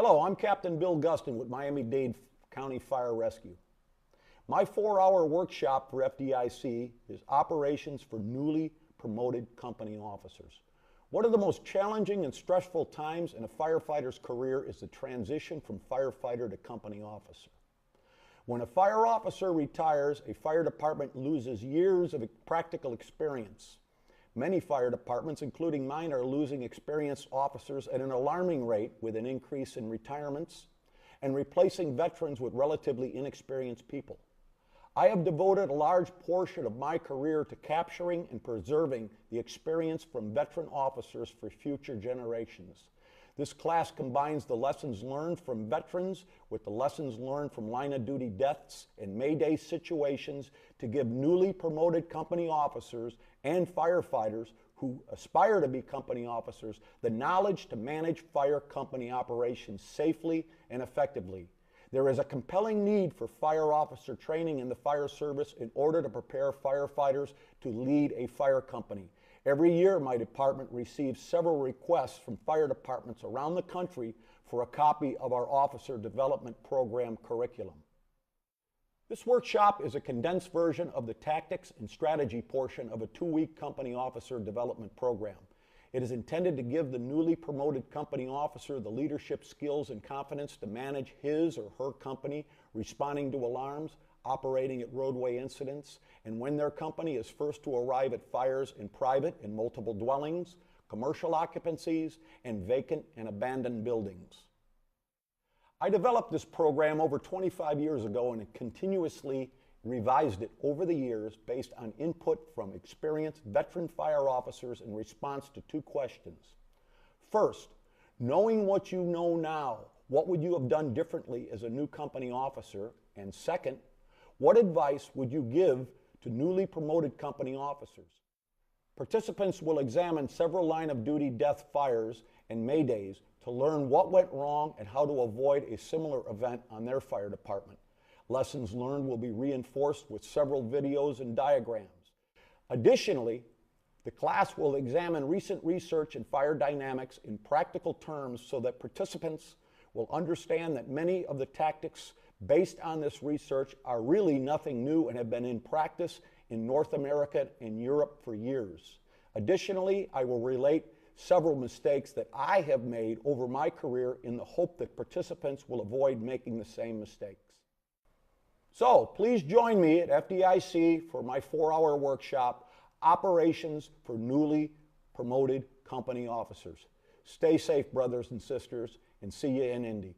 Hello, I'm Captain Bill Gustin with Miami-Dade County Fire Rescue. My 4-hour workshop for FDIC is Operations for Newly Promoted Company Officers. One of the most challenging and stressful times in a firefighter's career is the transition from firefighter to company officer. When a fire officer retires, a fire department loses years of practical experience. Many fire departments, including mine, are losing experienced officers at an alarming rate, with an increase in retirements and replacing veterans with relatively inexperienced people. I have devoted a large portion of my career to capturing and preserving the experience from veteran officers for future generations. This class combines the lessons learned from veterans with the lessons learned from line-of-duty deaths and Mayday situations to give newly promoted company officers and firefighters who aspire to be company officers the knowledge to manage fire company operations safely and effectively. There is a compelling need for fire officer training in the fire service in order to prepare firefighters to lead a fire company. Every year, my department receives several requests from fire departments around the country for a copy of our Officer Development Program curriculum. This workshop is a condensed version of the tactics and strategy portion of a 2-week company officer development program. It is intended to give the newly promoted company officer the leadership skills and confidence to manage his or her company, responding to alarms, operating at roadway incidents, and when their company is first to arrive at fires in private and multiple dwellings, commercial occupancies, and vacant and abandoned buildings. I developed this program over 25 years ago and continuously revised it over the years based on input from experienced veteran fire officers in response to 2 questions. First, knowing what you know now, what would you have done differently as a new company officer? And second, what advice would you give to newly promoted company officers? Participants will examine several line-of-duty death fires and Maydays to learn what went wrong and how to avoid a similar event on their fire department. Lessons learned will be reinforced with several videos and diagrams. Additionally, the class will examine recent research in fire dynamics in practical terms so that participants will understand that many of the tactics based on this research are really nothing new and have been in practice in North America and Europe for years. Additionally, I will relate several mistakes that I have made over my career in the hope that participants will avoid making the same mistakes. So please join me at FDIC for my 4-hour workshop, Operations for Newly Promoted Company Officers. Stay safe, brothers and sisters, and see you in Indy.